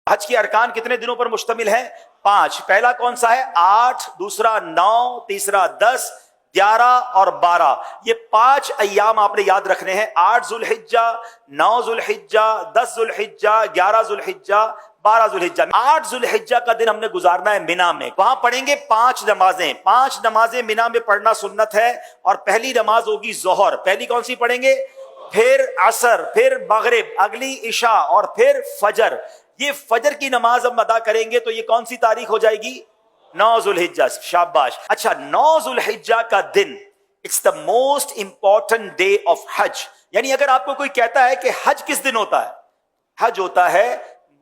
हज के अरकान कितने दिनों पर मुश्तमिल है? 5। पहला कौन सा है? 8, दूसरा 9, तीसरा 10, 11 और 12। ये 5 अय्याम आपने याद रखने हैं। 8 जुल्हिज्जा, 9 जुल्हिज्जा, 10 जुल्हिज्जा, 11 जुल्हिज्जा, 12 जुल्हिज्जा। 8 जुल्हिज्जा का दिन हमने गुजारना है मिना में। वहां पढ़ेंगे 5 नमाजें। 5 नमाजें मिना में पढ़ना सुन्नत है। और पहली नमाज होगी जोहर। पहली कौन सी पढ़ेंगे? फिर असर, फिर मगरिब, अगली इशा और फिर फजर। ये फजर की नमाज हम अदा करेंगे तो ये कौन सी तारीख हो जाएगी? 9 जुल्हिज्जा। शाबाश। अच्छा, 9 जुल्हिज्जा का दिन it's the most important day of हज। यानी अगर आपको कोई कहता है कि हज किस दिन होता है, हज होता है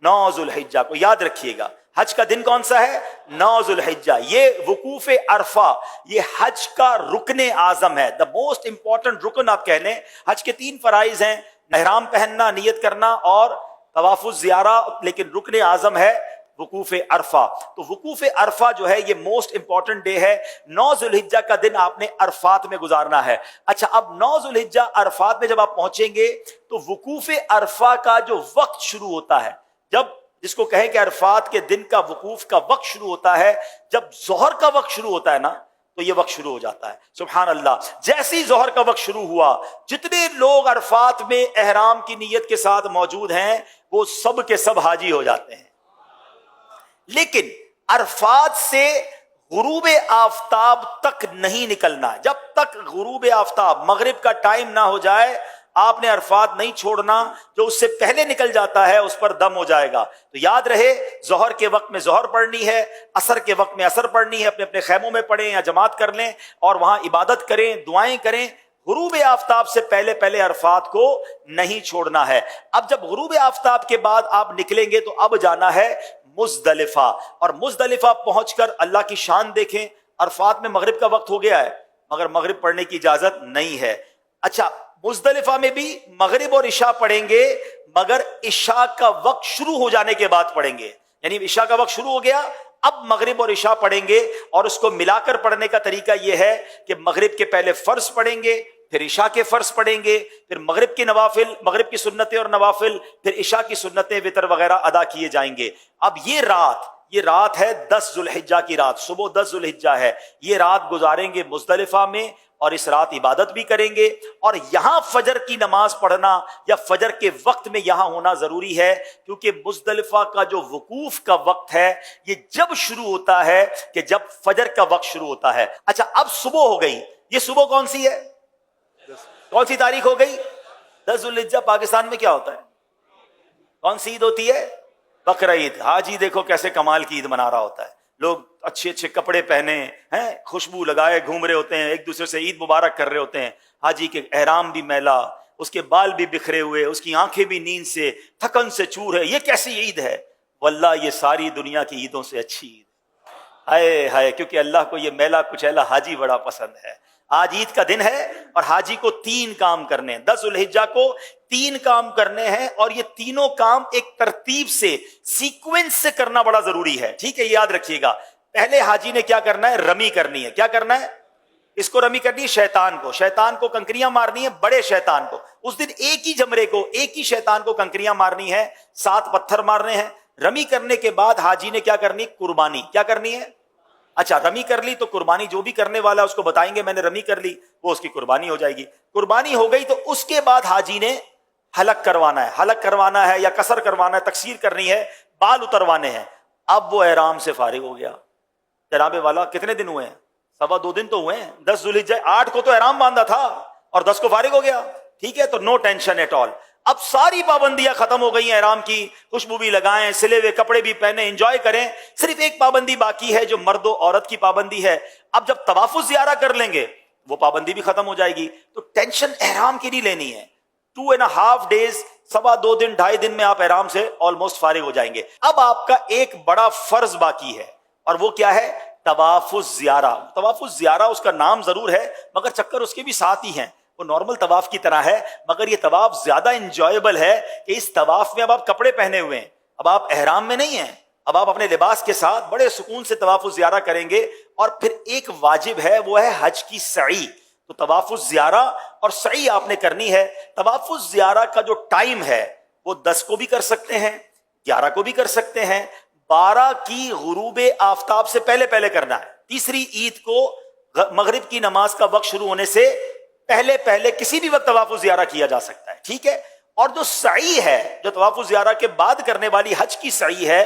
9 जुल्हिज्जा को। याद रखिएगा, हज का दिन कौन सा है? 9 जुल्हिज्जा। ये वकूफ अरफा, ये हज का रुकने आजम है, द मोस्ट इंपॉर्टेंट रुकन आप कह लें। हज के 3 फराइज हैं, एहराम पहनना, नियत करना और तवाफुज ज़ियारा, लेकिन रुकने आजम है वकूफ अरफा। तो वकूफ अरफा जो है ये मोस्ट इंपॉर्टेंट डे है। 9 जुल्हिज्जा का दिन आपने अरफात में गुजारना है। अच्छा, अब 9 जुल्हिज्जा अरफात में जब आप पहुंचेंगे तो वकूफ अरफा का जो वक्त शुरू होता है, जब जिसको कहें कि अरफात के दिन का वकूफ का वक्त शुरू होता है, जब जोहर का वक्त शुरू होता है ना, तो ये वक्त शुरू हो जाता है। सुभान अल्लाह। जैसे ही जोहर का वक्त शुरू हुआ, जितने लोग अरफात में एहराम की नीयत के साथ मौजूद हैं वो सब के सब हाजी हो जाते हैं। लेकिन अरफात से गुरूब आफताब तक नहीं निकलना। जब तक गुरूब आफताब, मगरिब का टाइम ना हो जाए, आपने अरफात नहीं छोड़ना। जो उससे पहले निकल जाता है उस पर दम हो जाएगा। तो याद रहे, जोहर के वक्त में जोहर पढ़नी है, असर के वक्त में असर पढ़नी है। अपने अपने खैमों में पढ़ें या जमात कर लें और वहां इबादत करें, दुआएं करें। गुरूब आफताब से पहले पहले अरफात को नहीं छोड़ना है। अब जब गुरूब आफताब के बाद आप निकलेंगे तो अब जाना है मुजदलिफा। और मुजदलिफा पहुंचकर अल्लाह की शान देखें। अरफात में मगरिब का वक्त हो गया है मगर मगरिब पढ़ने की इजाजत नहीं है। अच्छा, मुजदलिफा में भी मगरिब और इशा पढ़ेंगे मगर इशा का वक्त शुरू हो जाने के बाद पढ़ेंगे। यानी इशा का वक्त शुरू हो गया, अब मगरिब और इशा पढ़ेंगे। और उसको मिलाकर पढ़ने का तरीका यह है कि मगरिब के पहले फर्ज पढ़ेंगे, फिर इशा के फर्ज पढ़ेंगे, फिर मगरिब के नवाफिल, मगरिब की सुन्नतें और नवाफिल, फिर इशा की सुन्नतें, वितर वगैरह अदा किए जाएंगे। अब ये रात है 10 जुल्हिज्जा की रात। सुबह 10 जुल्हिज्जा है। ये रात गुजारेंगे मुजदलिफा में और इस रात इबादत भी करेंगे। और यहां फजर की नमाज पढ़ना या फजर के वक्त में यहां होना जरूरी है, क्योंकि मुजदलिफा का जो वकूफ का वक्त है ये जब शुरू होता है कि जब फजर का वक्त शुरू होता है। अच्छा, अब सुबह हो गई। ये सुबह कौन सी है? कौन सी तारीख हो गई? 10 जुल्हिज्जा। पाकिस्तान में क्या होता है? कौन सी ईद होती है? बकरा ईद। हाजी देखो कैसे कमाल की ईद मना रहा होता है। लोग अच्छे अच्छे कपड़े पहने हैं, खुशबू लगाए घूम रहे होते हैं, एक दूसरे से ईद मुबारक कर रहे होते हैं। हाजी के एहराम भी मैला, उसके बाल भी बिखरे हुए, उसकी आंखें भी नींद से, थकन से चूर है। ये कैसी ईद है? वल्लाह ये सारी दुनिया की ईदों से अच्छी ईद। हाय हाय, क्योंकि अल्लाह को ये मैला कुचैला हाजी बड़ा पसंद है। आज ईद का दिन है और हाजी को 3 काम करने हैं। 10 जुल्हिज्जा को 3 काम करने हैं और ये तीनों काम एक तरतीब से, सीक्वेंस से करना बड़ा जरूरी है। ठीक है, याद रखिएगा। पहले हाजी ने क्या करना है? रमी करनी है। क्या करना है? इसको रमी करनी है शैतान को कंकरियां मारनी है, बड़े शैतान को। उस दिन एक ही जमरे को, एक ही शैतान को कंकरियां मारनी है, 7 पत्थर मारने हैं। रमी करने के बाद हाजी ने क्या करनी? कुर्बानी। क्या करनी है? अच्छा, रमी कर ली तो कुर्बानी, जो भी करने वाला है उसको बताएंगे मैंने रमी कर ली, वो उसकी कुर्बानी हो जाएगी। कुर्बानी हो गई तो उसके बाद हाजी ने हलक करवाना है या कसर करवाना है, तकसीर करनी है, बाल उतरवाने हैं। अब वो एहराम से फारिग हो गया। जनाबे वाला कितने दिन हुए हैं? 2.25 दिन तो हुए हैं। 10 जुल्हिज्जा, 8 को तो एहराम बांधा था और 10 को फारिग हो गया। ठीक है, तो नो टेंशन एट ऑल। अब सारी पाबंदियां खत्म हो गई हैं एहराम की। खुशबू भी लगाएं, सिले हुए कपड़े भी पहने, एंजॉय करें। सिर्फ एक पाबंदी बाकी है जो मर्द और औरत की पाबंदी है। अब जब तवाफुज ज़ियारा कर लेंगे वो पाबंदी भी खत्म हो जाएगी। तो टेंशन एहराम की नहीं लेनी है। 2.5 डेज, 2.25 दिन, 2.5 दिन में आप एहराम से ऑलमोस्ट फारिग हो जाएंगे। अब आपका एक बड़ा फर्ज बाकी है और वो क्या है? तवाफुज ज़ियारा। तवाफुज ज़ियारा उसका नाम जरूर है मगर चक्कर उसके भी साथ ही हैं। वो नॉर्मल तवाफ की तरह है मगर ये तवाफ ज्यादा इंजॉयबल है कि इस तवाफ में अब आप कपड़े पहने हुए हैं, अब आप एहराम में नहीं हैं, अब आप अपने लिबास के साथ बड़े सुकून से तवाफुज ज़ियारा करेंगे। और फिर एक वाजिब है, वो है हज की सई। तो तवाफुज ज़ियारा और सई आपने करनी है। तवाफुज ज़ियारा का जो टाइम है वो 10 को भी कर सकते हैं, 11 को भी कर सकते हैं, 12 की गुरूब आफताब से पहले पहले करना है। तीसरी ईद को मगरिब की नमाज का वक्त शुरू होने से पहले पहले किसी भी वक्त तवाफ़ुज़ ज़ियारा किया जा सकता है, ठीक है। और जो सई है, जो तवाफ़ुज़ ज़ियारा के बाद करने वाली हज की सई है,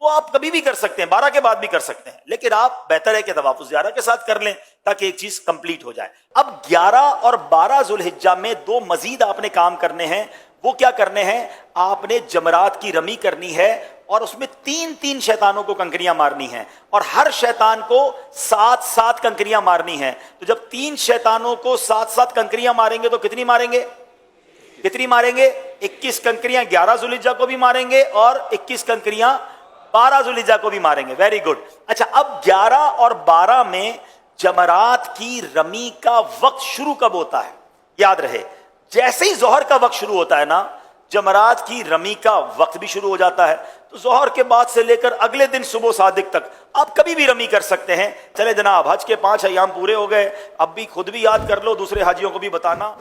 वो आप कभी भी कर सकते हैं, 12 के बाद भी कर सकते हैं, लेकिन आप बेहतर है कि तवाफ़ुज़ ज़ियारा के साथ कर लें ताकि एक चीज कंप्लीट हो जाए। अब 11 और 12 ज़ुल्हिज्जा में दो मजीद आपने काम करने हैं। वो क्या करने हैं? आपने जमरात की रमी करनी है और उसमें 3-3 शैतानों को कंकरियां मारनी हैं और हर शैतान को 7-7 कंकरियां मारनी हैं। तो जब 3 शैतानों को 7-7 कंकरियां मारेंगे तो कितनी मारेंगे? 21 कंकरियां 11 ज़ुल्हिज्जा को भी मारेंगे और 21 कंकरियां 12 ज़ुल्हिज्जा को भी मारेंगे। Very good. अच्छा, अब 11 और 12 में जमरात की रमी का वक्त शुरू कब होता है? याद रहे, जैसे ही जोहर का वक्त शुरू होता है ना, जमरात की रमी का वक्त भी शुरू हो जाता है। तो जोहर के बाद से लेकर अगले दिन सुबह सादिक तक आप कभी भी रमी कर सकते हैं। चले जनाब, हज के 5 अय्याम पूरे हो गए। अब भी खुद भी याद कर लो, दूसरे हाजियों को भी बताना।